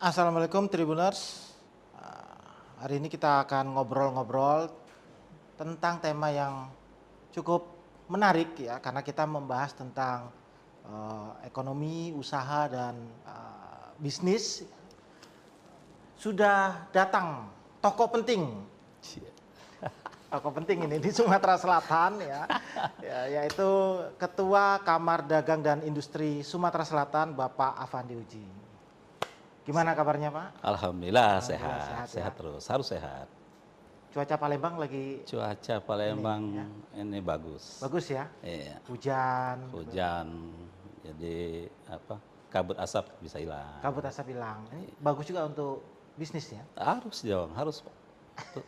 Assalamualaikum Tribuners. Hari ini kita akan ngobrol-ngobrol tentang tema yang cukup menarik ya, karena kita membahas tentang ekonomi, usaha dan bisnis. Sudah datang tokoh penting, ini di Sumatera Selatan ya, yaitu Ketua Kamar Dagang dan Industri Sumatera Selatan, Bapak Afandi Uji. Gimana kabarnya, Pak? Alhamdulillah sehat ya. terus, harus sehat. Cuaca Palembang lagi Cuaca Palembang ini bagus. bagus ya? Iya. Hujan, jadi kabut asap bisa hilang. kabut asap hilang. Ini bagus juga untuk bisnis ya? Harus dong, harus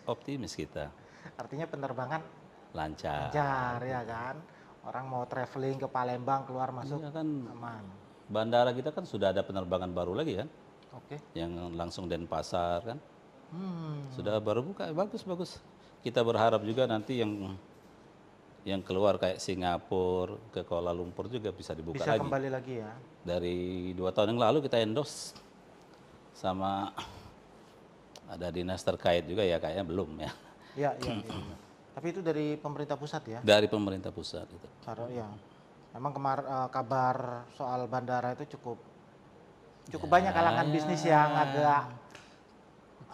optimis kita. Artinya penerbangan Lancar. lancar ya kan? Orang mau traveling ke Palembang, keluar masuk Iya kan, aman. bandara kita kan sudah ada penerbangan baru lagi kan, Oke. yang langsung Denpasar kan. Hmm. Sudah baru buka, bagus. Kita berharap juga nanti yang keluar kayak Singapura ke Kuala Lumpur juga bisa dibuka Bisa lagi. kembali lagi ya? Dari 2 tahun yang lalu kita endorse sama ada dinas terkait juga ya, kayaknya belum ya. Iya. Tapi itu dari pemerintah pusat ya? Dari pemerintah pusat itu. Ya. Memang kabar soal bandara itu cukup banyak kalangan bisnis yang agak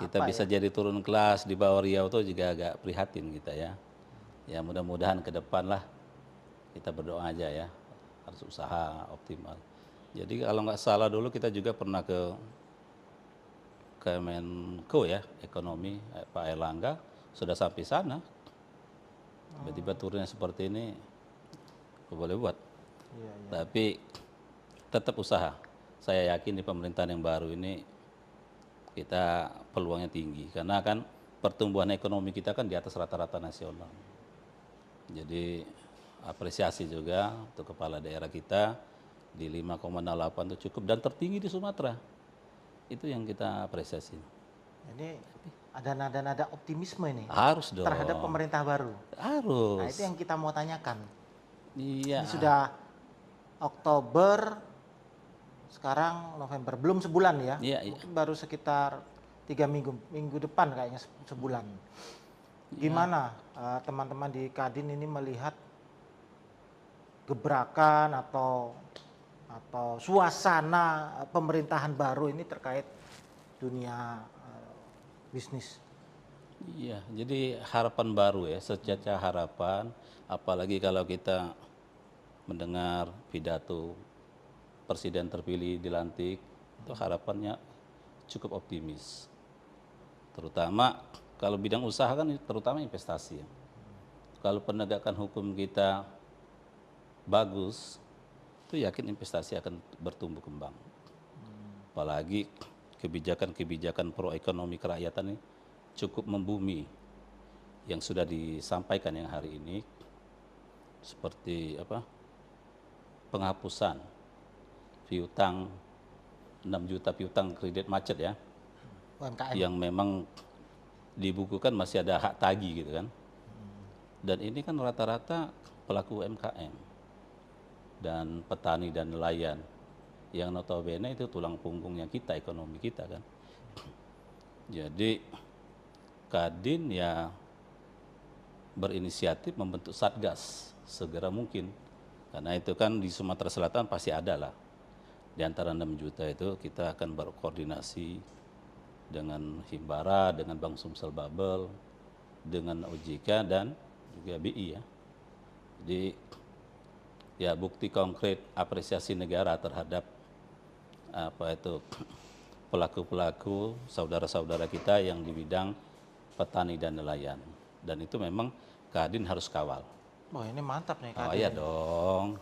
kita bisa jadi turun kelas di bawah Riau itu juga agak prihatin kita ya. Ya mudah-mudahan ke depan lah, kita berdoa aja ya, harus usaha optimal. Jadi kalau nggak salah dulu kita juga pernah ke Kemenko ya, ekonomi, Pak Erlangga sudah sampai sana. Tiba-tiba turunnya seperti ini, apa boleh buat. Iya. Tapi tetap usaha. Saya yakin di pemerintahan yang baru ini kita peluangnya tinggi, karena kan pertumbuhan ekonomi kita kan di atas rata-rata nasional. Jadi apresiasi juga untuk kepala daerah kita di 5,8 itu cukup dan tertinggi di Sumatera. Itu yang kita apresiasi. Ini ada nada-nada optimisme ini Harus dong. terhadap pemerintah baru. Harus. Nah, itu yang kita mau tanyakan. Iya. Ini sudah Oktober, sekarang November, belum sebulan ya? Iya. Mungkin baru sekitar 3 minggu depan kayaknya sebulan. Gimana teman-teman di Kadin ini melihat gebrakan atau suasana pemerintahan baru ini terkait dunia bisnis? Iya, jadi harapan baru ya, secerca harapan, apalagi kalau kita mendengar pidato presiden terpilih dilantik, itu harapannya cukup optimis. Terutama kalau bidang usaha kan terutama investasi ya. Kalau penegakan hukum kita bagus, itu yakin investasi akan bertumbuh kembang. Apalagi kebijakan-kebijakan pro ekonomi kerakyatan ini cukup membumi yang sudah disampaikan yang hari ini, seperti penghapusan piutang 6 juta piutang kredit macet ya, UMKM. yang memang dibukukan masih ada hak tagih gitu kan. Dan ini kan rata-rata pelaku UMKM dan petani dan nelayan yang notabene itu tulang punggungnya kita, ekonomi kita kan. Jadi Kadin ya berinisiatif membentuk satgas segera mungkin, karena itu kan di Sumatera Selatan pasti ada lah. Di antara 6 juta itu kita akan berkoordinasi dengan Himbara, dengan Bank Sumsel Babel, dengan OJK dan juga BI ya. Jadi ya bukti konkret apresiasi negara terhadap pelaku-pelaku saudara-saudara kita yang di bidang petani dan nelayan. Dan itu memang Kadin harus kawal. Wah, ini mantap nih Kadin. Oh iya dong.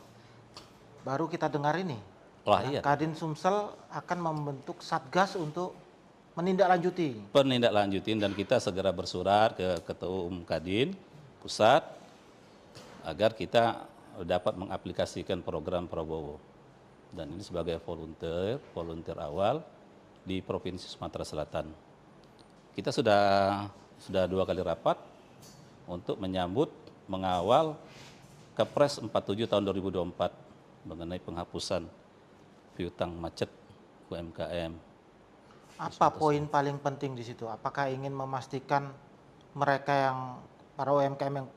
Baru kita dengar ini. Wah iya. Kadin Sumsel akan membentuk satgas untuk menindaklanjuti. Penindaklanjutin, dan kita segera bersurat ke Ketua Umum Kadin Pusat agar kita dapat mengaplikasikan program Prabowo. Dan ini sebagai volunteer awal di Provinsi Sumatera Selatan. Kita sudah 2 kali rapat untuk menyambut, mengawal Kepres 47 tahun 2024 mengenai penghapusan piutang macet UMKM. Apa poin paling penting di situ? Apakah ingin memastikan mereka yang para UMKM yang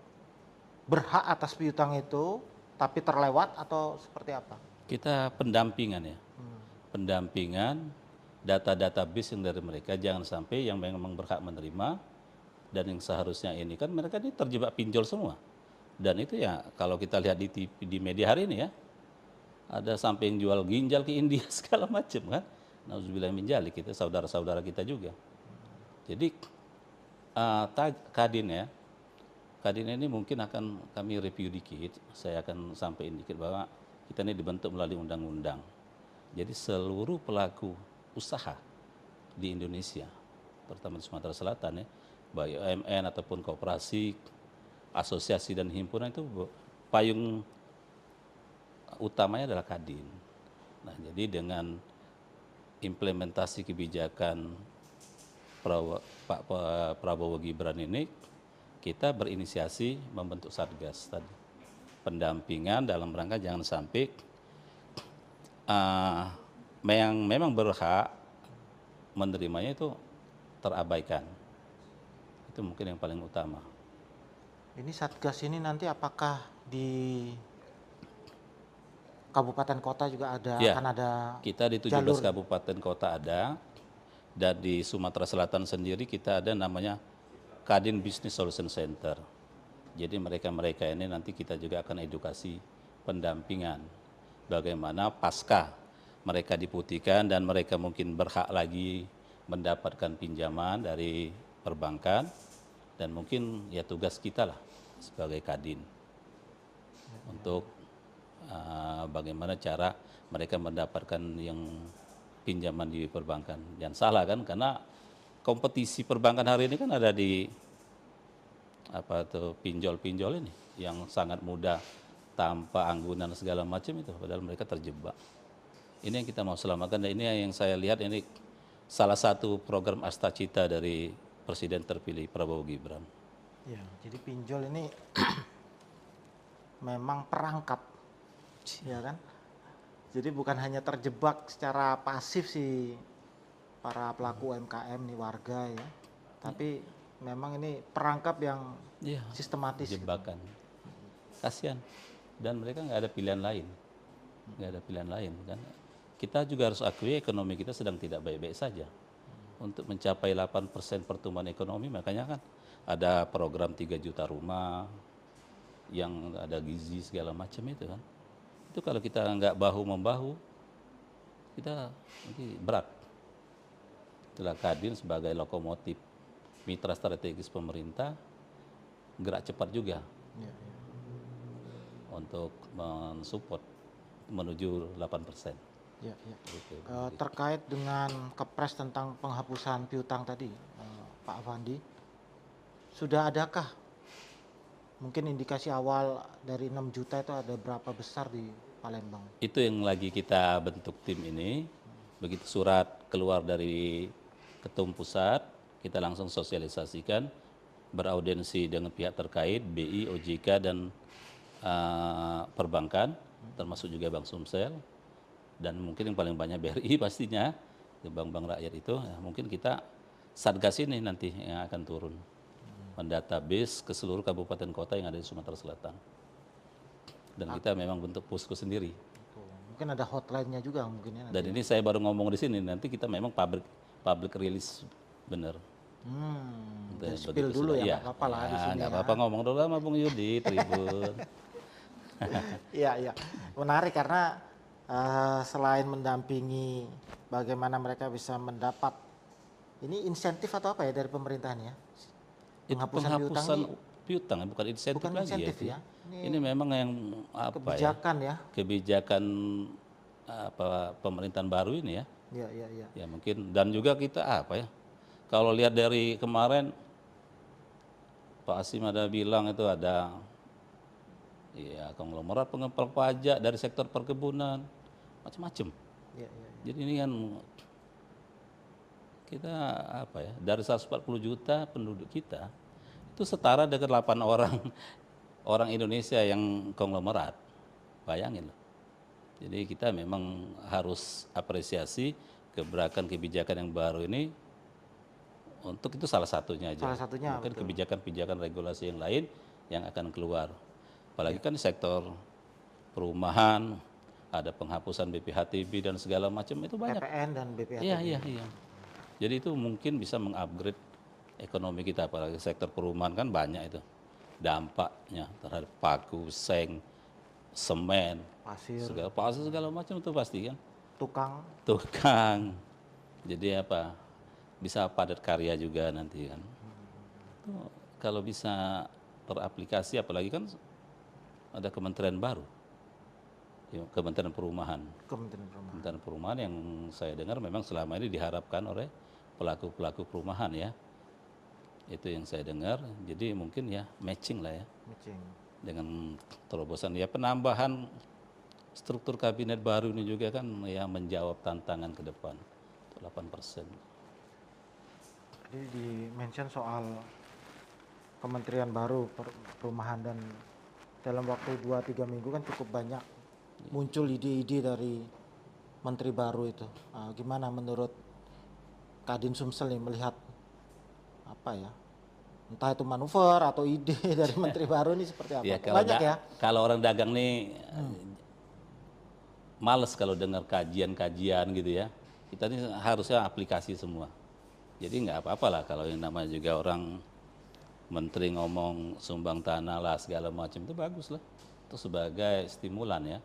berhak atas piutang itu tapi terlewat atau seperti apa? Kita pendampingan ya, Hmm. pendampingan data-data base yang dari mereka, jangan sampai yang memang berhak menerima dan yang seharusnya ini kan mereka ini terjebak pinjol semua. Dan itu ya kalau kita lihat di TV, di media hari ini ya, ada sampai yang jual ginjal ke India segala macam kan. Nauzubillah min dzalik, itu saudara-saudara kita juga. Jadi Kadin ya, Kadin ini mungkin akan kami review dikit. Saya akan sampaikan dikit bahwa kita ini dibentuk melalui undang-undang. Jadi seluruh pelaku usaha di Indonesia, terutama di Sumatera Selatan ya, baik UMN ataupun koperasi, asosiasi dan himpunan itu payung utamanya adalah Kadin. Nah, jadi dengan implementasi kebijakan Pak Prabowo Gibran ini, kita berinisiasi membentuk Satgas tadi. Pendampingan dalam rangka jangan sampai yang memang berhak menerimanya itu terabaikan. Itu mungkin yang paling utama. Ini Satgas ini nanti apakah di kabupaten kota juga ada, Ya, akan ada kita di 17 jalur? kabupaten kota ada, dan di Sumatera Selatan sendiri kita ada namanya Kadin Business Solution Center. Jadi mereka-mereka ini nanti kita juga akan edukasi pendampingan. Bagaimana pasca mereka diputihkan dan mereka mungkin berhak lagi mendapatkan pinjaman dari perbankan, dan mungkin ya tugas kita lah sebagai Kadin untuk bagaimana cara mereka mendapatkan yang pinjaman di perbankan. Jangan salah kan, karena kompetisi perbankan hari ini kan ada di pinjol-pinjol ini yang sangat mudah tanpa anggunan segala macam itu, padahal mereka terjebak. Ini yang kita mau selamatkan, dan ini yang saya lihat ini salah satu program Astacita dari Presiden terpilih Prabowo Gibran. Ya, jadi pinjol ini memang perangkap, ya kan? Jadi bukan hanya terjebak secara pasif si para pelaku UMKM nih, warga ya, tapi memang ini perangkap yang Iya, sistematis. jebakan. Kasihan. Dan mereka nggak ada pilihan lain. Nggak ada pilihan lain kan. Kita juga harus akui ekonomi kita sedang tidak baik-baik saja. Untuk mencapai 8% pertumbuhan ekonomi, makanya kan ada program 3 juta rumah, yang ada gizi segala macam itu kan. Itu kalau kita nggak bahu-membahu, kita nanti berat. Itulah Kadin sebagai lokomotif mitra strategis pemerintah, gerak cepat juga Ya, ya. untuk mensupport menuju 8%. Ya, ya. Gitu. Terkait dengan kepres tentang penghapusan piutang tadi, Pak Afandi, sudah adakah mungkin indikasi awal dari 6 juta itu ada berapa besar di Palembang? Itu yang lagi kita bentuk tim ini. Begitu surat keluar dari Ketum Pusat, kita langsung sosialisasikan, beraudiensi dengan pihak terkait, BI, OJK, dan perbankan, termasuk juga Bank Sumsel, dan mungkin yang paling banyak BRI pastinya, di bank-bank rakyat itu, ya, mungkin kita Satgas ini nanti yang akan turun, mendatabase ke seluruh kabupaten kota yang ada di Sumatera Selatan. Dan kita memang bentuk posko sendiri. Mungkin ada hotline-nya juga mungkin ya. Dan ini saya baru ngomong di sini, nanti kita memang public release bener. Jadi spill dulu ya, nggak apa-apa lah di sini. Nggak apa-apa, ngomong dulu sama Bung Yudi, Tribun. Iya, iya. Menarik karena selain mendampingi bagaimana mereka bisa mendapat, ini insentif atau apa ya dari pemerintahan ya? Penghapusan piutang, bukan insentif bukan lagi insentif ya. ya. Ini memang yang apa kebijakan ya? Kebijakan pemerintahan baru ini ya. Iya, iya, iya. Ya mungkin, dan juga kita apa ya? Kalau lihat dari kemarin Pak Asim ada bilang itu ada ya konglomerat pengemplang pajak dari sektor perkebunan, macam-macam. Iya, iya. Jadi ini kan kita apa ya, dari 140 juta penduduk kita itu setara dengan 8 orang Indonesia yang konglomerat. Bayangin loh. Jadi kita memang harus apresiasi gebrakan kebijakan yang baru ini untuk itu salah satunya aja. Salah satunya, Mungkin betul. kebijakan-kebijakan regulasi yang lain yang akan keluar. Apalagi kan di sektor perumahan, ada penghapusan BPHTB dan segala macam itu banyak. PPN dan BPHTB. Iya, iya, iya. Jadi itu mungkin bisa mengupgrade ekonomi kita, apalagi sektor perumahan kan banyak itu dampaknya terhadap paku, seng, semen, pasir segala macam itu pasti kan. Tukang. Jadi apa? Bisa padat karya juga nanti kan. Itu kalau bisa teraplikasi, apalagi kan ada kementerian baru, ya, Kementerian Perumahan. Kementerian Perumahan yang saya dengar memang selama ini diharapkan oleh pelaku-pelaku perumahan ya. Itu yang saya dengar. Jadi mungkin ya matching lah ya. Dengan terobosan ya penambahan struktur kabinet baru ini juga kan ya menjawab tantangan ke depan. 8%. Jadi di-mention soal kementerian baru perumahan, dan dalam waktu 2-3 minggu kan cukup banyak muncul ide-ide dari menteri baru itu. Gimana menurut Kadin Sumsel nih melihat apa ya? Entah itu manuver atau ide dari menteri baru ini seperti apa? Ya, Banyak ya. Kalau orang dagang nih males kalau dengar kajian-kajian gitu ya. Kita ini harusnya aplikasi semua. Jadi nggak apa-apa lah kalau yang namanya juga orang menteri ngomong sumbang tanah lah segala macam, itu bagus lah. Itu sebagai stimulan ya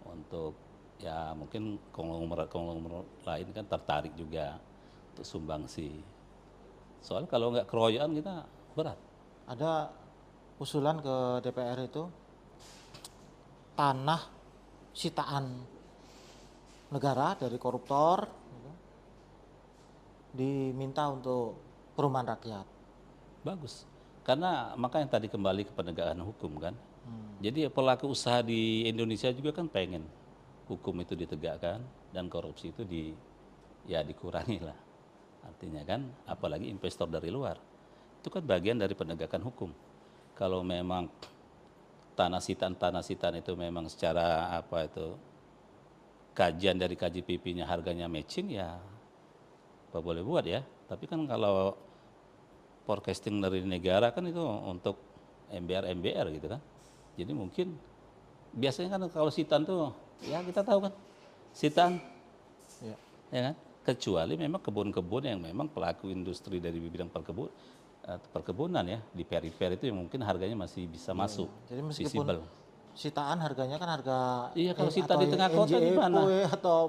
untuk ya mungkin konglomerat lain kan tertarik juga untuk sumbangsi. Soalnya kalau nggak keroyokan kita berat. Ada usulan ke DPR itu tanah sitaan negara dari koruptor gitu, diminta untuk perumahan rakyat. Bagus. Karena makanya tadi kembali ke penegakan hukum kan. Jadi pelaku usaha di Indonesia juga kan pengen hukum itu ditegakkan dan korupsi itu dikurangi lah. Artinya kan apalagi investor dari luar. Itu kan bagian dari penegakan hukum. Kalau memang tanah sitaan itu memang secara apa itu kajian dari KJPP-nya harganya matching ya apa boleh buat ya. Tapi kan kalau forecasting dari negara kan itu untuk MBR gitu kan. Jadi mungkin biasanya kan kalau sitaan tuh ya kita tahu kan sitaan ya kan, kecuali memang kebun-kebun yang memang pelaku industri dari bidang perkebunan ya di perifer itu yang mungkin harganya masih bisa masuk. Jadi meskipun visible. Sitaan harganya kan harga kalau sitaan di tengah kota gimana? Atau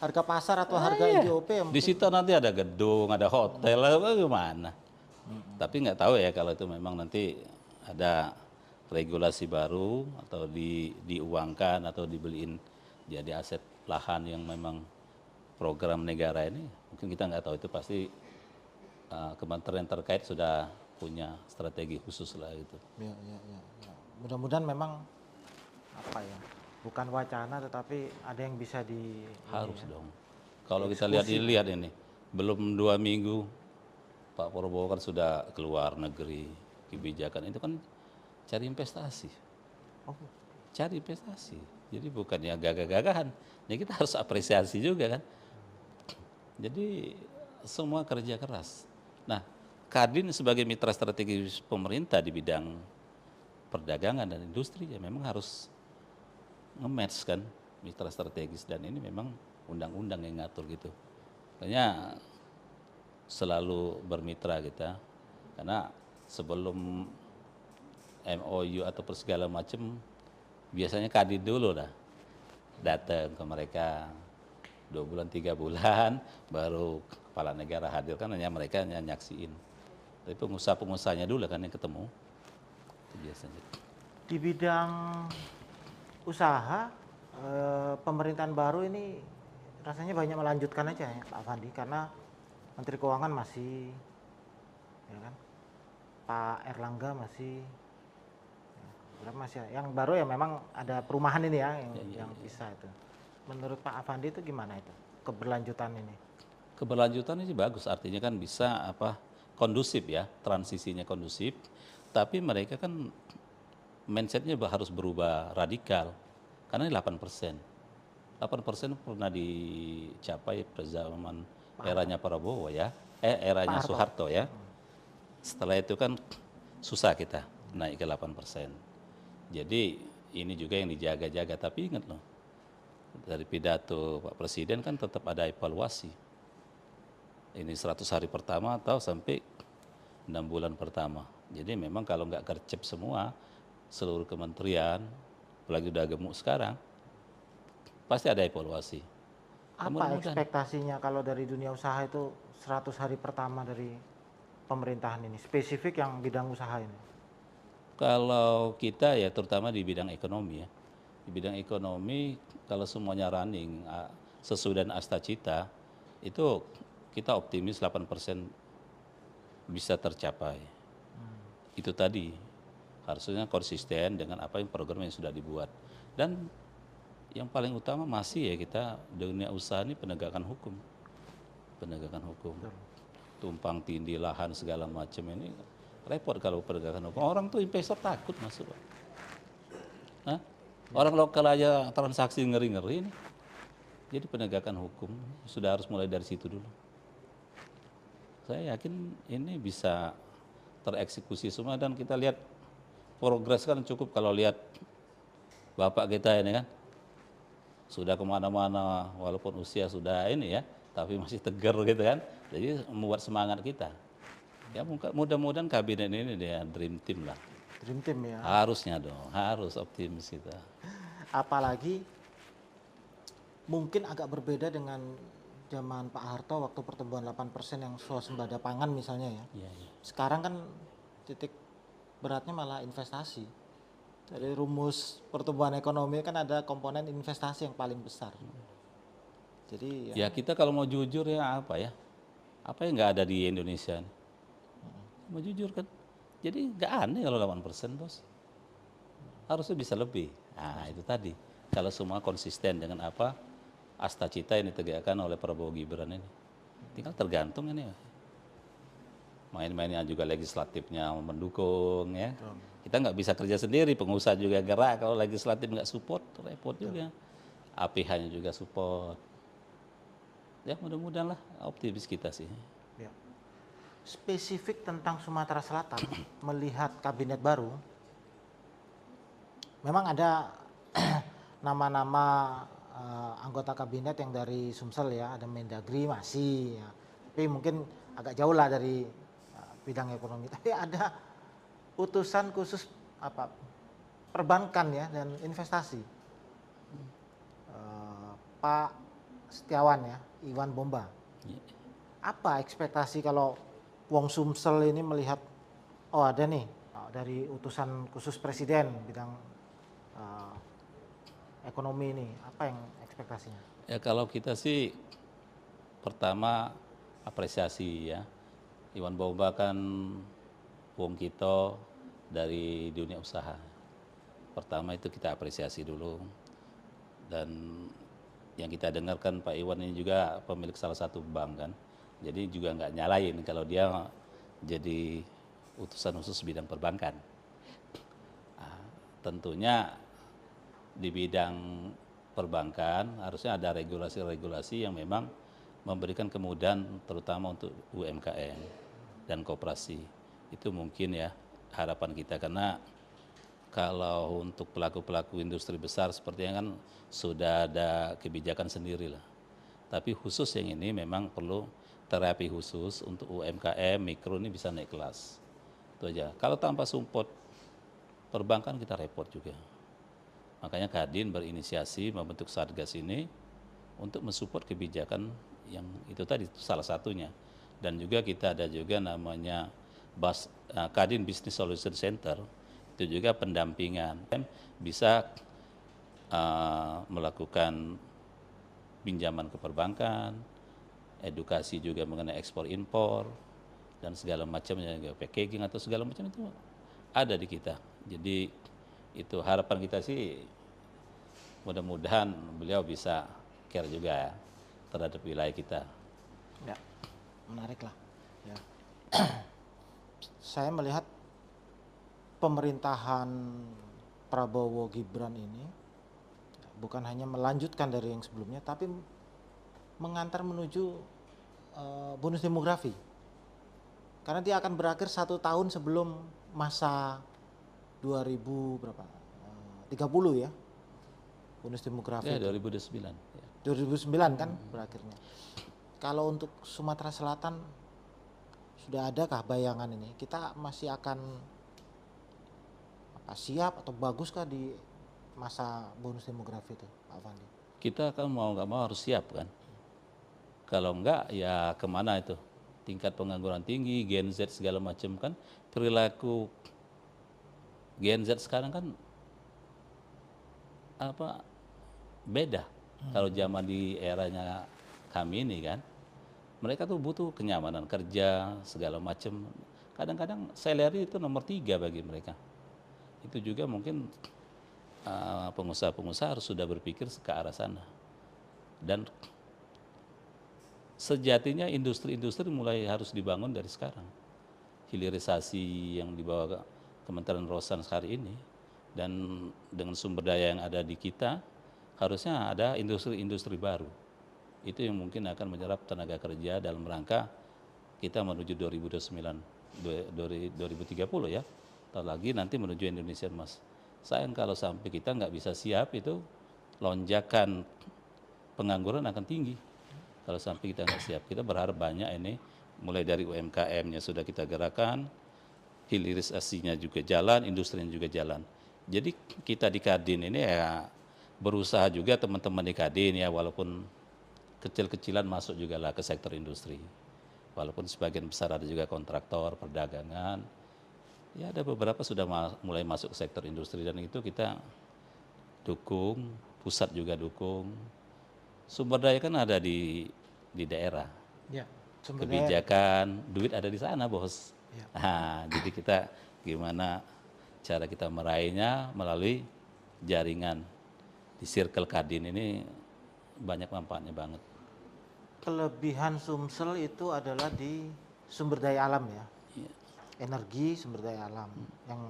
harga pasar atau harga NJOP ya mungkin. Di situ nanti ada gedung, ada hotel, gimana? Tapi nggak tahu ya kalau itu memang nanti ada regulasi baru atau diuangkan atau dibeliin jadi aset lahan yang memang program negara ini, mungkin kita nggak tahu, itu pasti kementerian terkait sudah punya strategi khusus lah itu. Ya. Mudah-mudahan memang apa ya, bukan wacana tetapi ada yang bisa harus dong. Kalau kita lihat ini belum 2 minggu Pak Prabowo kan sudah keluar negeri, kebijakan itu kan cari investasi. Cari investasi. Jadi bukannya gagah-gagahan. Ya kita harus apresiasi juga kan. Jadi semua kerja keras. Nah, Kadin sebagai mitra strategis pemerintah di bidang perdagangan dan industri ya memang harus nge-match kan mitra strategis, dan ini memang undang-undang yang ngatur gitu. Makanya selalu bermitra kita, karena sebelum MOU atau segala macam biasanya Kadin dulu lah datang ke mereka 2 bulan 3 bulan baru kepala negara hadir, kan hanya mereka hanya nyaksiin. Tapi pengusaha-pengusahanya dulu kan yang ketemu. Itu biasanya. Di bidang usaha pemerintahan baru ini rasanya banyak melanjutkan aja ya Pak Afandi, karena Menteri Keuangan masih ya kan, Pak Erlangga masih yang baru ya memang ada perumahan ini ya yang bisa itu. Menurut Pak Afandi itu gimana itu keberlanjutan ini? Keberlanjutan ini bagus, artinya kan bisa kondusif ya, transisinya kondusif, tapi mereka kan mindsetnya harus berubah radikal, karena ini 8%. 8% pernah dicapai pada zaman eranya Prabowo ya, eranya Pak Harto. Soeharto ya. Setelah itu kan susah kita naik ke 8%. Jadi ini juga yang dijaga-jaga, tapi ingat loh, dari pidato Pak Presiden kan tetap ada evaluasi. Ini 100 hari pertama atau sampai 6 bulan pertama. Jadi memang kalau nggak gercep semua, seluruh kementerian, apalagi udah gemuk sekarang, pasti ada evaluasi. Ya, Apa mudah-mudahan. ekspektasinya kalau dari dunia usaha itu 100 hari pertama dari pemerintahan ini, spesifik yang bidang usaha ini? Kalau kita ya terutama di bidang ekonomi ya, di bidang ekonomi kalau semuanya running sesuai dengan asta cita, itu kita optimis 8% bisa tercapai. Itu tadi harusnya konsisten dengan apa yang program yang sudah dibuat. Dan yang paling utama masih ya kita dunia usaha ini penegakan hukum. Penegakan hukum. Tumpang tindih lahan segala macam ini repot kalau penegakan hukum. Orang tuh investor takut masuk. Hah? Orang lokal aja transaksi ngeri-ngeri ini. Jadi penegakan hukum sudah harus mulai dari situ dulu. Saya yakin ini bisa tereksekusi semua dan kita lihat progres kan cukup kalau lihat bapak kita ini kan sudah kemana-mana walaupun usia sudah ini ya, tapi masih tegar gitu kan. Jadi membuat semangat kita. Ya mudah-mudahan kabinet ini dia dream team lah. Dream team ya. Harusnya dong, harus optimis kita. Apalagi mungkin agak berbeda dengan zaman Pak Harto waktu pertumbuhan 8% yang swasembada pangan misalnya ya. Iya, iya. Sekarang kan titik beratnya malah investasi. Dari rumus pertumbuhan ekonomi kan ada komponen investasi yang paling besar. Jadi Ya kita kalau mau jujur ya apa ya? Apa yang nggak ada di Indonesia? Mau jujur kan? Jadi nggak aneh kalau 8% bos. Harusnya bisa lebih. Nah itu tadi. Kalau semua konsisten dengan apa asta cita yang ditegakkan oleh Prabowo Gibran ini. Tinggal tergantung ini ya. Main-mainnya juga legislatifnya mendukung ya. Kita nggak bisa kerja sendiri, pengusaha juga gerak. Kalau legislatif nggak support, repot juga. APH-nya juga support. Ya mudah-mudahan lah optimis kita sih. ya. Spesifik tentang Sumatera Selatan, melihat kabinet baru, memang ada nama-nama anggota kabinet yang dari Sumsel ya, ada Mendagri masih, ya. Tapi mungkin agak jauh lah dari bidang ekonomi. Tapi ada utusan khusus apa perbankan ya dan investasi, Pak Setiawan ya, Iwan Bomba. Apa ekspektasi kalau Wong Sumsel ini melihat, oh ada nih dari utusan khusus presiden bidang ekonomi ini, apa yang ekspektasinya? Ya kalau kita sih pertama apresiasi ya. Iwan Bomba kan wong kita dari dunia usaha. Pertama itu kita apresiasi dulu. Dan yang kita dengarkan Pak Iwan ini juga pemilik salah satu bank kan. Jadi juga nggak nyalain kalau dia jadi utusan khusus bidang perbankan. Nah, tentunya di bidang perbankan harusnya ada regulasi-regulasi yang memang memberikan kemudahan terutama untuk UMKM dan koperasi. Itu mungkin ya harapan kita karena kalau untuk pelaku-pelaku industri besar sepertinya kan sudah ada kebijakan sendiri lah. Tapi khusus yang ini memang perlu terapi khusus untuk UMKM, mikro ini bisa naik kelas. Itu aja. Kalau tanpa support perbankan kita repot juga. Makanya Kadin berinisiasi membentuk Satgas ini untuk mensupport kebijakan yang itu tadi salah satunya. Dan juga kita ada juga namanya Kadin Business Solution Center, itu juga pendampingan. Bisa melakukan pinjaman ke perbankan, edukasi juga mengenai ekspor impor, dan segala macamnya, packaging atau segala macam itu ada di kita. Jadi itu harapan kita sih mudah-mudahan beliau bisa care juga ya terhadap wilayah kita. Ya, menarik lah. Ya. Saya melihat pemerintahan Prabowo Gibran ini bukan hanya melanjutkan dari yang sebelumnya, tapi mengantar menuju bonus demografi. Karena dia akan berakhir 1 tahun sebelum masa 2000 berapa? 30 ya. Bonus demografi. Ya, itu. 2009. Ya. 2009 kan berakhirnya. Kalau untuk Sumatera Selatan sudah adakah bayangan ini? Kita masih akan siap atau baguskah di masa bonus demografi itu, Pak Fandi? Kita kan mau nggak mau harus siap kan. Kalau enggak ya kemana itu? Tingkat pengangguran tinggi, Gen Z segala macam kan. Perilaku Gen Z sekarang kan apa beda. Kalau zaman di eranya kami ini kan, mereka tuh butuh kenyamanan kerja segala macam. Kadang-kadang salary itu nomor 3 bagi mereka. Itu juga mungkin pengusaha-pengusaha harus sudah berpikir ke arah sana. Dan sejatinya industri-industri mulai harus dibangun dari sekarang. Hilirisasi yang dibawa Kementerian Rosan hari ini dan dengan sumber daya yang ada di kita, harusnya ada industri-industri baru. Itu yang mungkin akan menyerap tenaga kerja dalam rangka kita menuju 2030 ya. Tahun lagi nanti menuju Indonesia Emas. Sayang kalau sampai kita nggak bisa siap, itu lonjakan pengangguran akan tinggi. Kalau sampai kita nggak siap, kita berharap banyak ini, mulai dari UMKM-nya sudah kita gerakan, hilirisasinya juga jalan, industrinya juga jalan. Jadi kita di Kadin ini ya berusaha juga teman-teman di Kadin ya, walaupun kecil-kecilan masuk juga lah ke sektor industri. Walaupun sebagian besar ada juga kontraktor, perdagangan, ya ada beberapa sudah mulai masuk ke sektor industri dan itu kita dukung, pusat juga dukung. Sumber daya kan ada di daerah. Ya, Kebijakan, duit ada di sana, Bos. Ya. Nah, jadi kita gimana cara kita meraihnya melalui jaringan di circle Kadin ini banyak manfaatnya banget. Kelebihan Sumsel itu adalah di sumber daya alam ya. Iya. Energi, sumber daya alam yang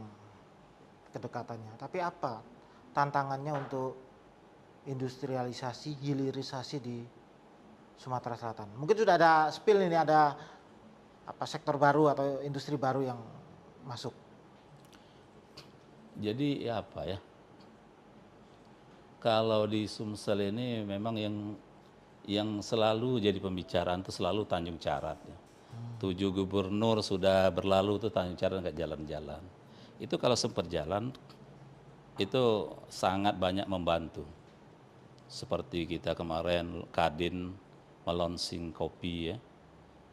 kedekatannya. Tapi apa tantangannya untuk industrialisasi, hilirisasi di Sumatera Selatan? Mungkin sudah ada spill ini, ada apa sektor baru atau industri baru yang masuk. Jadi ya apa ya? Kalau di Sumsel ini memang yang selalu jadi pembicaraan itu selalu Tanjung Carat ya. 7 gubernur sudah berlalu tuh Tanjung Carat nggak jalan-jalan. Itu kalau sempat jalan itu sangat banyak membantu. Seperti kita kemarin Kadin melonsing kopi ya,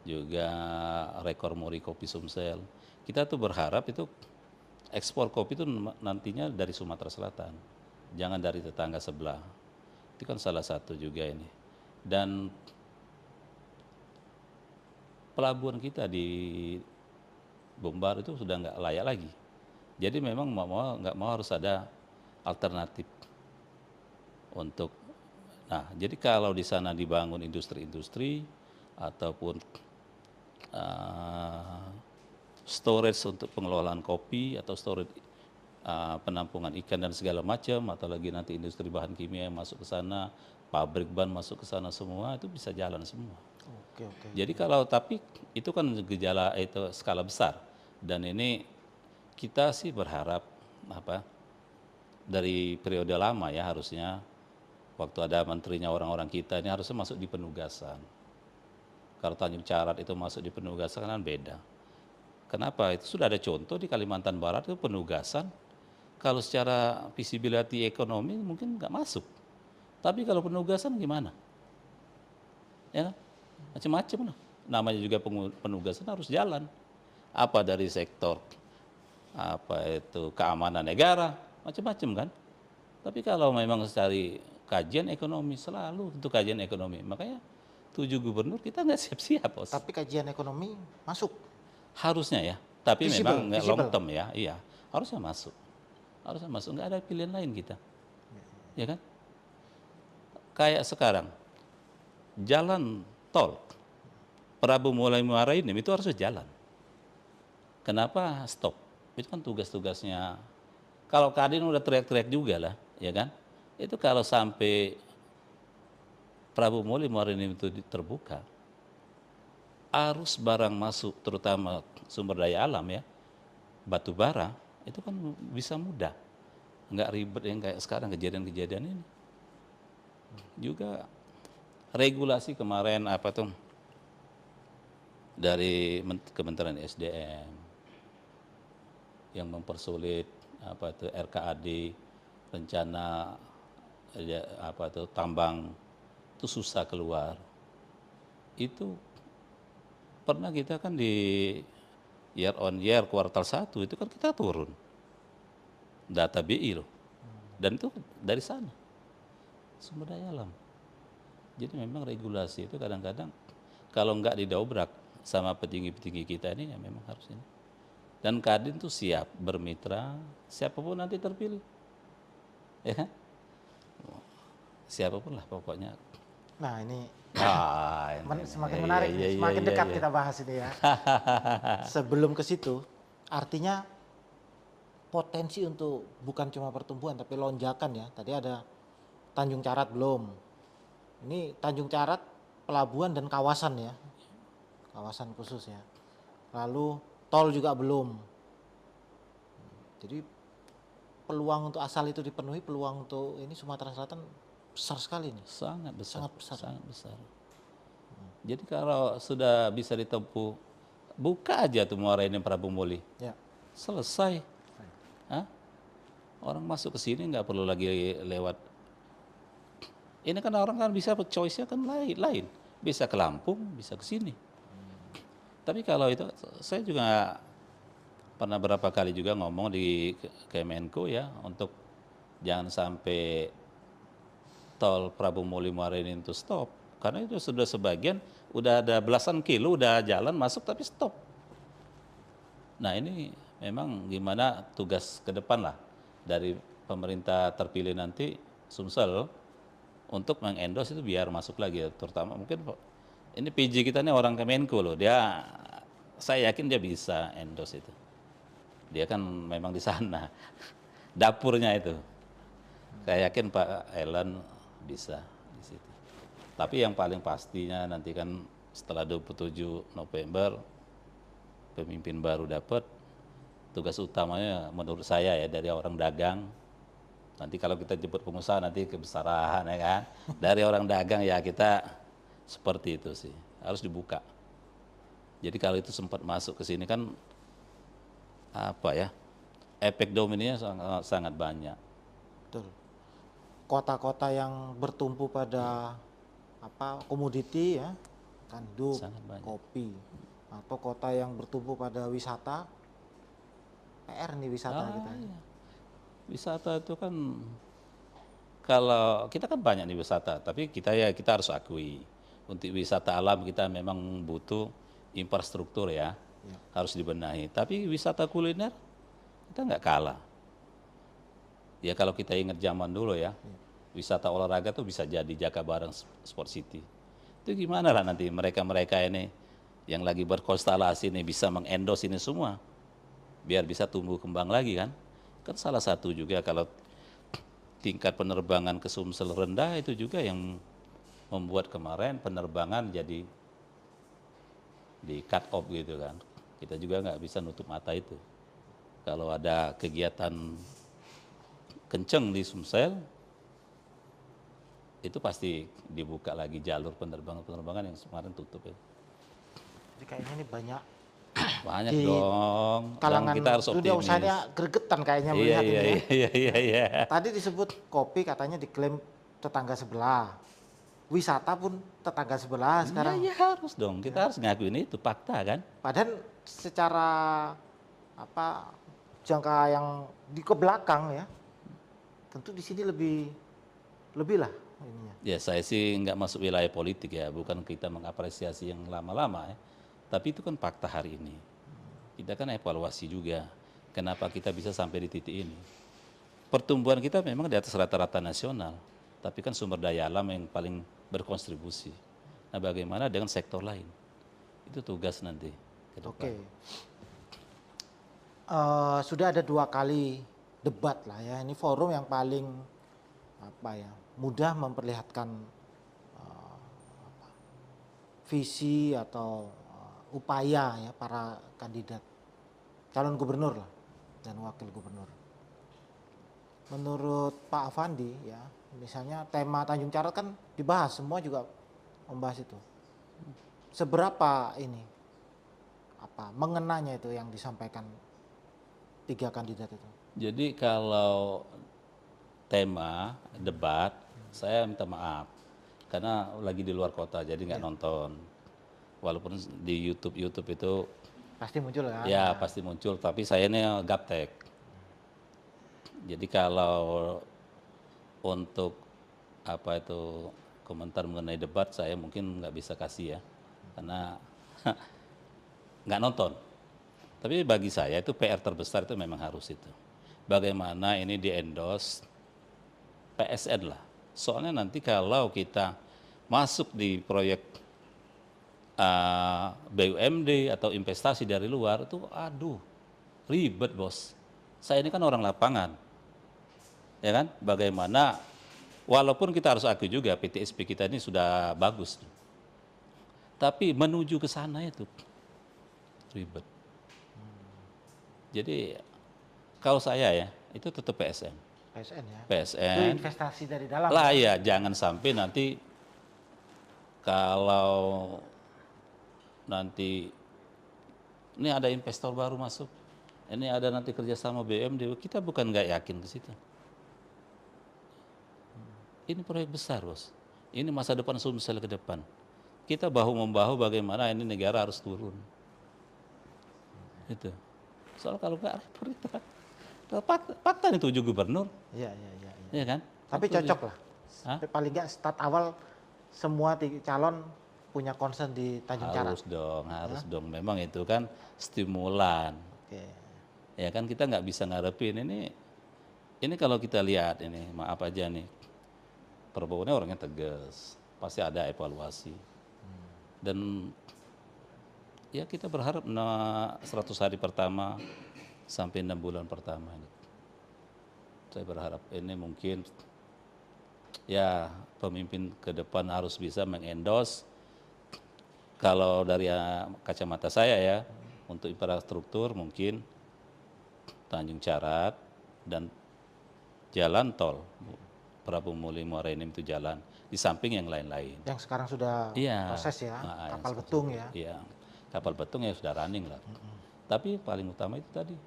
juga rekor muri kopi Sumsel. Kita tuh berharap itu ekspor kopi itu nantinya dari Sumatera Selatan, jangan dari tetangga sebelah. Itu kan salah satu juga ini. Dan pelabuhan kita di Bombar itu sudah nggak layak lagi. Jadi memang nggak mau harus ada alternatif untuk. Nah, jadi kalau di sana dibangun industri-industri ataupun storage untuk pengelolaan kopi atau storage penampungan ikan dan segala macam, atau lagi nanti industri bahan kimia yang masuk ke sana, pabrik ban masuk ke sana, semua itu bisa jalan semua. Oke. Jadi kalau tapi itu kan gejala itu skala besar dan ini kita sih berharap apa dari periode lama ya, harusnya waktu ada menterinya orang-orang kita ini harusnya masuk di penugasan. Kalau Tanjung Carat itu masuk di penugasan kan beda. Kenapa? Itu sudah ada contoh di Kalimantan Barat itu penugasan. Kalau secara visibility ekonomi mungkin nggak masuk. Tapi kalau penugasan gimana? Ya kan? Macam-macam lah. Namanya juga penugasan harus jalan. Apa dari sektor apa itu keamanan negara, macam-macam kan. Tapi kalau memang cari kajian ekonomi, selalu untuk kajian ekonomi. Makanya 7 gubernur kita nggak siap-siap, Bos. Tapi kajian ekonomi masuk. Harusnya ya. Tapi Visible, memang nggak long term ya. Iya, harusnya masuk. Harusnya masuk. Nggak ada pilihan lain kita. Ya kan? Kayak sekarang, jalan tol Prabu mulai Muara ini itu harusnya jalan. Kenapa stop? Itu kan tugas-tugasnya. Kalau Kadin udah teriak-teriak juga lah, ya kan? Itu kalau sampai Prabu Muli Muarani itu terbuka, arus barang masuk terutama sumber daya alam ya, batu bara, itu kan bisa mudah. Nggak ribet yang kayak sekarang kejadian-kejadian ini. Juga regulasi kemarin apa tuh dari Kementerian SDM yang mempersulit apa tuh RKAD, rencana apa tuh tambang itu susah keluar. Itu pernah kita kan di year on year kuartal 1 itu kan kita turun data BI loh. Dan itu dari sana sumber daya alam. Jadi memang regulasi itu kadang-kadang kalau nggak didobrak sama petinggi-petinggi kita ini ya memang harus ini. Dan Kadin tuh siap bermitra siapapun nanti terpilih. Ya kan? Siapapun lah pokoknya. Nah ini semakin Iya, menarik, iya, iya, semakin iya, dekat iya. kita bahas ini ya. Sebelum ke situ, artinya potensi untuk bukan cuma pertumbuhan tapi lonjakan ya. Tadi ada Tanjung Carat belum. Ini Tanjung Carat, pelabuhan dan kawasan ya. Kawasan khusus ya. Lalu tol juga belum. Jadi peluang untuk asal itu dipenuhi, peluang untuk ini Sumatera Selatan besar sekali nih. Sangat besar. Sangat besar. Sangat besar. Jadi kalau sudah bisa ditempuh, buka aja tuh Muara Enim Prabu Muli. Ya. Selesai. Hah? Orang masuk ke sini nggak perlu lagi lewat. Ini kan orang kan bisa choice-nya kan lain. Bisa ke Lampung, bisa ke sini. Tapi kalau itu saya juga pernah berapa kali juga ngomong di Kemenko ya untuk jangan sampai tol Prabu Muli Muara Enim itu stop. Karena itu sudah sebagian, udah ada belasan kilo, udah jalan masuk tapi stop. Nah ini memang gimana tugas ke depan lah dari pemerintah terpilih nanti Sumsel untuk mengendos itu biar masuk lagi ya. Terutama mungkin ini PJ kita nih orang Kemenko loh, saya yakin dia bisa endos itu. Dia kan memang di sana, dapurnya itu. Saya yakin Pak Ellen bisa di situ. Tapi yang paling pastinya nanti kan setelah 27 November pemimpin baru dapat, tugas utamanya menurut saya ya dari orang dagang. Nanti kalau kita jemput pengusaha nanti kebesaran ya kan. Dari orang dagang ya kita seperti itu sih, harus dibuka. Jadi kalau itu sempat masuk ke sini kan apa ya, efek dominonya sangat, sangat banyak. Betul. Kota-kota yang bertumpu pada komoditi ya, gandum, Sangat banyak. kopi, atau kota yang bertumpu pada wisata, PR nih wisata kita. Iya. Wisata itu kan kalau kita kan banyak nih wisata, tapi kita harus akui untuk wisata alam kita memang butuh infrastruktur ya, harus dibenahi. Tapi wisata kuliner kita nggak kalah. Ya kalau kita ingat zaman dulu ya, wisata olahraga tuh bisa jadi Jakabareng Sport City. Itu gimana lah nanti mereka-mereka ini yang lagi berkonstelasi ini bisa mengendos ini semua, biar bisa tumbuh kembang lagi kan. Kan salah satu juga kalau tingkat penerbangan ke Sumsel rendah itu juga yang membuat kemarin penerbangan jadi di cut off gitu kan. Kita juga nggak bisa nutup mata itu. Kalau ada kegiatan kenceng di Sumsel, itu pasti dibuka lagi jalur penerbangan yang kemarin tutup ya. Jadi kayaknya ini banyak Banyak di dong. Dan kalangan kita harus dunia optimis. usahanya gregetan kayaknya Iya, melihat iya, ini ya. iya. Tadi disebut kopi katanya diklaim tetangga sebelah. Wisata pun tetangga sebelah sekarang. Iya, harus dong. Kita harus ngakuin itu fakta kan. Padahal secara jangka yang di ke belakang ya, tentu di sini lebih lah ininya. Ya saya sih nggak masuk wilayah politik ya, bukan kita mengapresiasi yang lama-lama ya. Tapi itu kan fakta hari ini. Kita kan evaluasi juga, kenapa kita bisa sampai di titik ini. Pertumbuhan kita memang di atas rata-rata nasional, tapi kan sumber daya alam yang paling berkontribusi. Nah bagaimana dengan sektor lain? Itu tugas nanti ke depan. Oke. Sudah ada 2 kali debat lah ya. Ini forum yang paling mudah memperlihatkan visi atau upaya ya para kandidat calon gubernur lah dan wakil gubernur. Menurut Pak Avandi ya, misalnya tema Tanjung Carat kan dibahas, semua juga membahas itu. Seberapa ini mengenanya itu yang disampaikan 3 kandidat itu? Jadi kalau tema debat, saya minta maaf karena lagi di luar kota, jadi nggak nonton. Walaupun di YouTube itu Pasti muncul kan? ya pasti muncul, tapi saya ini gaptek. Jadi kalau untuk komentar mengenai debat, saya mungkin nggak bisa kasih ya, karena nggak nonton. Tapi bagi saya itu PR terbesar itu memang harus itu. Bagaimana ini di-endorse PSN lah. Soalnya nanti kalau kita masuk di proyek BUMD atau investasi dari luar itu aduh ribet bos. Saya ini kan orang lapangan. Ya kan? Bagaimana walaupun kita harus akui juga PTSP kita ini sudah bagus. Tapi menuju ke sana itu ribet. Jadi kalau saya ya itu tetap PSN. PSN ya. Itu PSN. investasi dari dalam. Lah ya, jangan sampai nanti kalau nanti ini ada investor baru masuk, ini ada nanti kerjasama BUMD, kita bukan nggak yakin ke situ. Ini proyek besar bos, ini masa depan Sumsel ke depan. Kita bahu-membahu bagaimana ini negara harus turun. Itu. Soal kalau nggak repot. Fakta nih 7 gubernur. Iya. Iya kan? Tapi cocok lah. Hah? Paling nggak start awal semua calon punya concern di Tanjung Carat. Harus dong. Memang itu kan stimulan. Oke. Ya kan kita nggak bisa ngarepin ini kalau kita lihat ini maaf aja nih, Prabowo ini orangnya tegas, pasti ada evaluasi. Dan ya kita berharap 100 hari pertama sampai 6 bulan pertama ini. Saya berharap ini mungkin ya pemimpin ke depan harus bisa mengendorse. Kalau dari kacamata saya ya, untuk infrastruktur mungkin Tanjung Carat dan jalan tol Prabu Muli Muara Enim itu jalan di samping yang lain-lain. Yang sekarang sudah proses ya, kapal betung ya. Iya, kapal betung ya sudah running lah. Tapi paling utama itu tadi,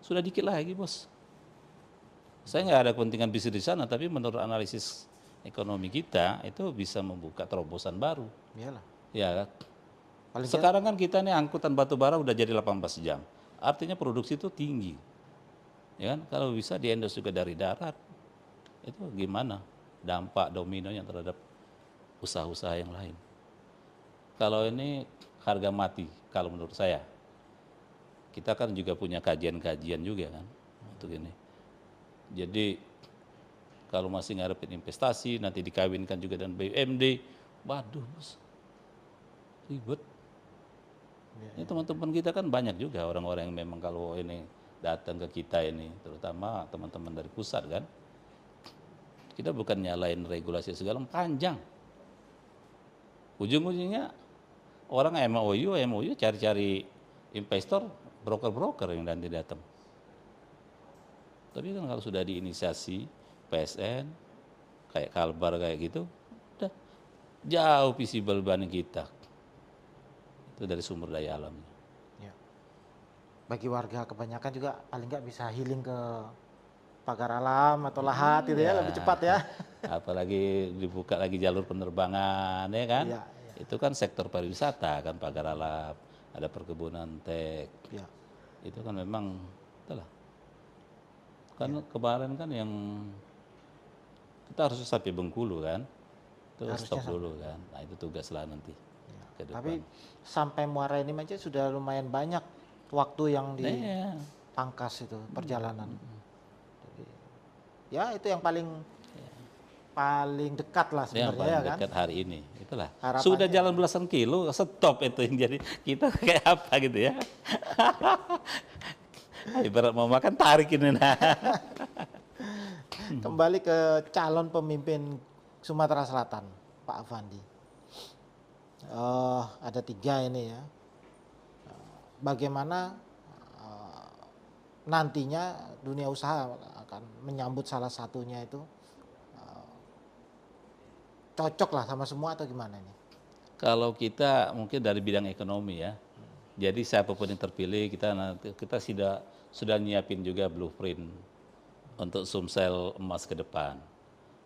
sudah dikit lagi bos. Saya nggak ada kepentingan bisnis di sana, tapi menurut analisis ekonomi kita itu bisa membuka terobosan baru. Iyalah. Ya, Paling sekarang kan kita nih angkutan batu bara udah jadi 18 jam. Artinya produksi itu tinggi. Ya kan? Kalau bisa di-endorse juga dari darat. Itu gimana dampak dominonya terhadap usaha-usaha yang lain. Kalau ini harga mati kalau menurut saya. Kita kan juga punya kajian-kajian juga kan untuk ini. Jadi kalau masih ngarepin investasi nanti dikawinkan juga dengan BUMD, waduh bos, ribet. Ini teman-teman kita kan banyak juga orang-orang yang memang kalau ini datang ke kita ini, terutama teman-teman dari pusat kan, kita bukan nyalain regulasi segala panjang. Ujung-ujungnya orang MOU cari-cari investor, broker-broker yang nanti datang. Tapi kan kalau sudah diinisiasi PSN, kayak Kalbar kayak gitu, udah jauh visible dibanding kita. Itu dari sumber daya alamnya. Ya. Bagi warga kebanyakan juga paling nggak bisa healing ke pagar alam atau lahat gitu ya, lebih cepat ya. Apalagi dibuka lagi jalur penerbangan ya kan. Iya. Itu kan sektor pariwisata kan pagar alam, ada perkebunan teh. Ya. Itu kan memang itulah. Kan kemarin kan yang kita harus sampai Bengkulu kan. Itu stop dulu kan. Nah, itu tugas lah nanti. Ya. Tapi sampai Muara Enim aja sudah lumayan banyak waktu yang dipangkas itu perjalanan. Jadi, ya itu yang paling dekat lah sebenarnya yang paling ya kan. dekat hari ini itulah. Harapannya. Sudah jalan belasan kilo stop itu yang jadi kita kayak apa gitu ya. Ibarat mau makan tarik ini nah. Kembali ke calon pemimpin Sumatera Selatan, Pak Afandi. Ada 3 ini ya. Bagaimana nantinya dunia usaha akan menyambut salah satunya itu, cocok lah sama semua atau gimana ini? Kalau kita mungkin dari bidang ekonomi ya. Jadi siapapun yang terpilih kita sudah nyiapin juga blueprint untuk Sumsel emas ke depan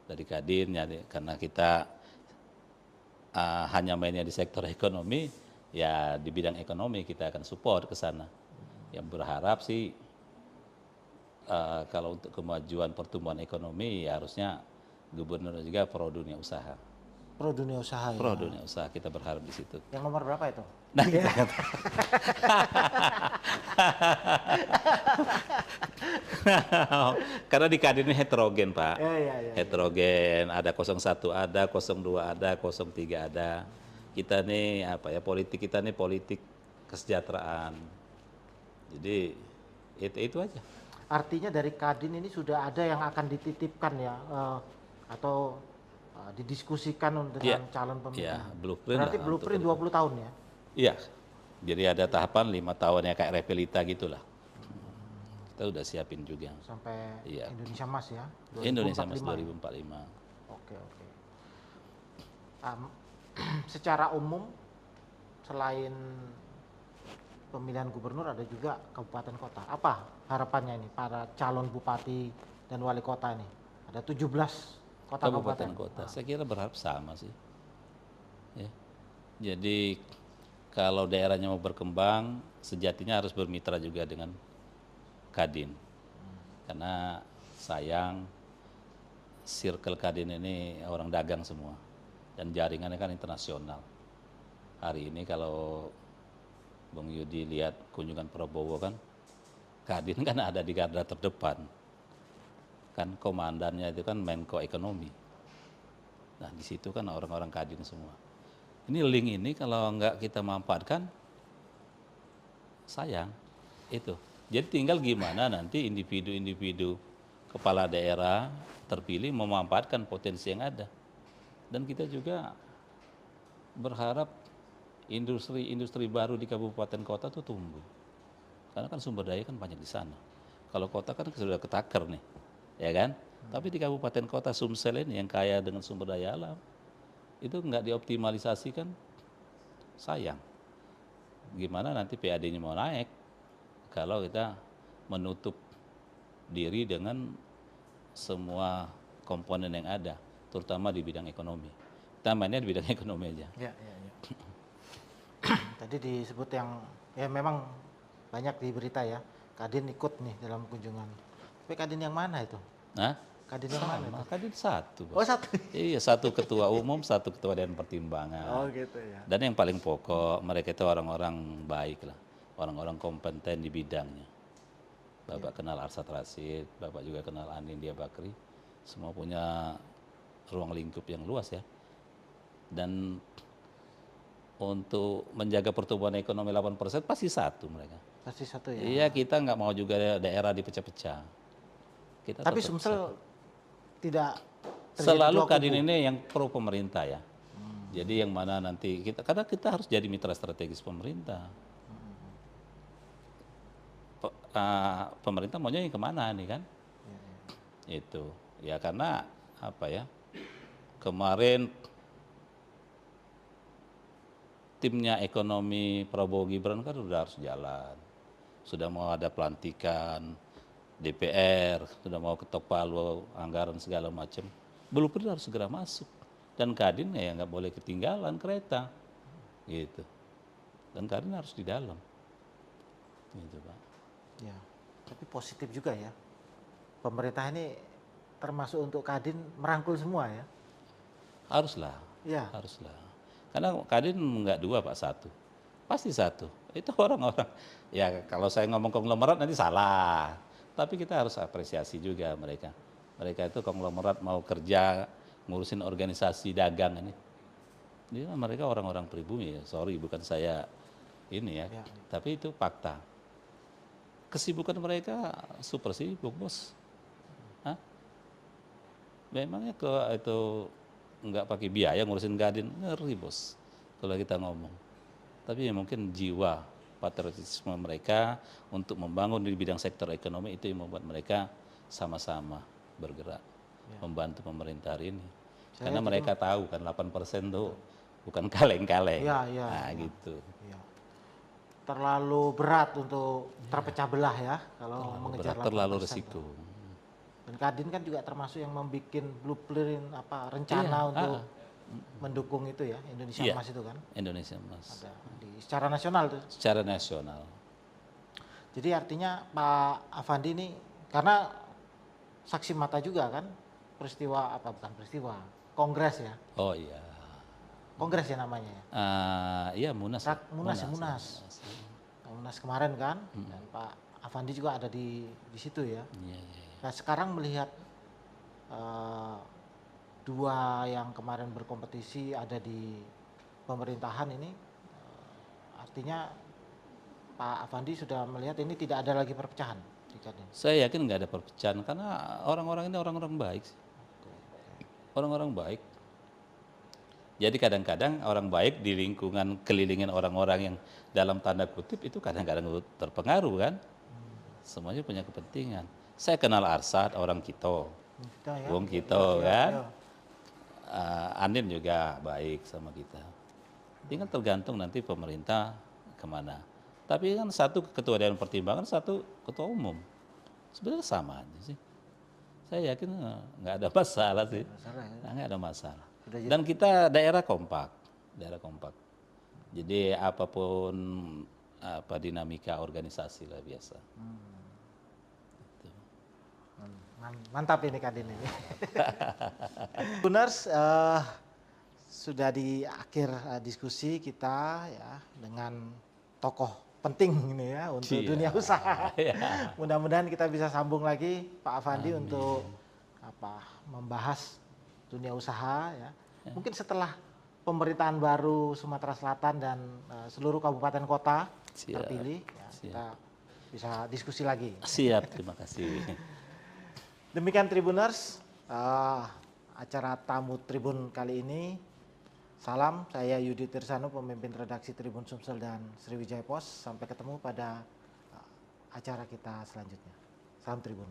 dari Kadin ya, karena kita hanya mainnya di sektor ekonomi, ya di bidang ekonomi kita akan support ke sana. Yang berharap sih kalau untuk kemajuan pertumbuhan ekonomi ya harusnya gubernur juga pro dunia usaha. Pro dunia usaha Pro ya. dunia usaha kita berharap di situ. Yang nomor berapa itu? Nah, kita karena di Kadin ini heterogen, Pak. Iya. Heterogen, ada 01 ada, 02 ada, 03 ada. Kita nih apa ya, politik kita nih politik kesejahteraan. Jadi itu aja. Artinya dari Kadin ini sudah ada yang akan dititipkan ya, atau didiskusikan dengan calon pemimpin. Iya, blueprint Berarti lah blueprint untuk 20 tahun ya? Iya. Jadi ada tahapan 5 tahun ya kayak Repelita gitulah. Kita udah siapin juga. Sampai Iya. Indonesia Mas ya? Indonesia Mas 2045. 2045. Oke. Secara umum selain pemilihan gubernur ada juga kabupaten kota. Apa harapannya ini para calon bupati dan wali kota ini? Ada 17 kota kabupaten. Kota. Saya kira berharap sama sih. Ya. Jadi kalau daerahnya mau berkembang, sejatinya harus bermitra juga dengan Kadin. Karena sayang circle Kadin ini orang dagang semua dan jaringannya kan internasional. Hari ini kalau Bung Yudi lihat kunjungan Prabowo kan, Kadin kan ada di garda terdepan. Kan komandannya itu kan Menko Ekonomi. Nah di situ kan orang-orang Kadin semua. Ini link ini kalau nggak kita manfaatkan, sayang itu. Jadi tinggal gimana nanti individu-individu kepala daerah terpilih memanfaatkan potensi yang ada. Dan kita juga berharap industri-industri baru di kabupaten kota itu tumbuh. Karena kan sumber daya kan banyak di sana. Kalau kota kan sudah ketakar nih, ya kan? Tapi di kabupaten kota Sumsel ini yang kaya dengan sumber daya alam, itu nggak dioptimalisasikan, sayang. Gimana nanti PAD-nya mau naik kalau kita menutup diri dengan semua komponen yang ada, terutama di bidang ekonomi. Kita mainnya di bidang ekonomi aja. Ya. Tadi disebut yang ya memang banyak di berita ya, Kadin ikut nih dalam kunjungan. Tapi Kadin yang mana itu? Nah, Kadin yang mana itu? Kadin satu, Bos. Oh, satu. Iya, satu ketua umum, satu ketua dewan pertimbangan. Gitu ya. Dan yang paling pokok, mereka itu orang-orang baik lah, orang-orang kompeten di bidangnya. Bapak kenal Arsad Rashid, Bapak juga kenal Anindya Bakri, semua punya ruang lingkup yang luas ya. Dan untuk menjaga pertumbuhan ekonomi 8% pasti satu mereka. Pasti satu ya. Iya, kita nggak mau juga daerah dipecah-pecah. Kita Tapi tetap Sumsel satu. tidak terjadi Selalu dua Kadin kubu. ini yang pro pemerintah ya. Jadi yang mana nanti karena kita harus jadi mitra strategis pemerintah. Pemerintah maunya yang kemana nih kan? Itu ya karena apa ya? Kemarin timnya ekonomi Prabowo Gibran kan sudah harus jalan, sudah mau ada pelantikan DPR, sudah mau ketok palu anggaran segala macam, blueprint harus segera masuk dan Kadin ya nggak boleh ketinggalan kereta, gitu. Dan Kadin harus di dalam, gitu Pak. Ya, tapi positif juga ya. Pemerintah ini termasuk untuk Kadin merangkul semua ya. Haruslah, Ya. haruslah. Karena Kadin nggak dua Pak, satu. Pasti satu. Itu orang-orang. Ya kalau saya ngomong konglomerat nanti salah. Tapi kita harus apresiasi juga mereka. Mereka itu konglomerat mau kerja ngurusin organisasi dagang ini. Dia mereka orang-orang pribumi ya. Sorry bukan saya ini ya. Ya. Tapi itu fakta. Kesibukan mereka super sibuk bos. Hah? Memangnya ke itu nggak pakai biaya ngurusin Kadin, ngeri bos kalau kita ngomong. Tapi ya mungkin jiwa patriotisme mereka untuk membangun di bidang sektor ekonomi itu yang membuat mereka sama-sama bergerak membantu pemerintah hari ini. Karena mereka tahu kan 8% tuh bukan kaleng-kaleng. Iya, Nah iya. gitu. Iya. Terlalu berat untuk terpecah belah ya kalau mengejar Terlalu 8%. risiko. Dan Kadin kan juga termasuk yang membuat blueprint rencana untuk mendukung itu ya, Indonesia Iya. Emas itu kan. Indonesia Emas. Ada secara nasional tuh. Secara nasional. Jadi artinya Pak Afandi ini karena saksi mata juga kan peristiwa bukan peristiwa, kongres ya. Oh iya. Kongres ya namanya ya. Iya Munas. Munas kemarin kan. Dan Pak Afandi juga ada di situ ya. Iya, iya. Nah sekarang melihat dua yang kemarin berkompetisi ada di pemerintahan ini, artinya Pak Afandi sudah melihat ini tidak ada lagi perpecahan di Kadin. Saya yakin nggak ada perpecahan karena orang-orang ini orang-orang baik. Orang-orang baik. Jadi kadang-kadang orang baik di lingkungan kelilingin orang-orang yang dalam tanda kutip itu kadang-kadang terpengaruh kan. Semuanya punya kepentingan. Saya kenal Arsad, orang Kito. Wong Kito kan. Andin juga baik sama kita. Ini kan tergantung nanti pemerintah kemana. Tapi kan satu ketua dewan pertimbangan, satu ketua umum. Sebenarnya sama aja sih. Saya yakin nggak ada masalah sih. Nggak ada masalah. Dan kita daerah kompak. Jadi apapun dinamika organisasi lah biasa. Mantap ini Kadin ini. Gunars, sudah di akhir diskusi kita ya dengan tokoh penting ini ya untuk dunia usaha. Mudah-mudahan kita bisa sambung lagi Pak Afandi untuk membahas dunia usaha ya. Mungkin setelah pemerintahan baru Sumatera Selatan dan seluruh kabupaten kota terpilih ya, kita bisa diskusi lagi. Siap, terima kasih. Demikian Tribuners, acara tamu Tribun kali ini. Salam, saya Yudi Tirsano, pemimpin redaksi Tribun Sumsel dan Sriwijaya Pos. Sampai ketemu pada acara kita selanjutnya. Salam Tribun.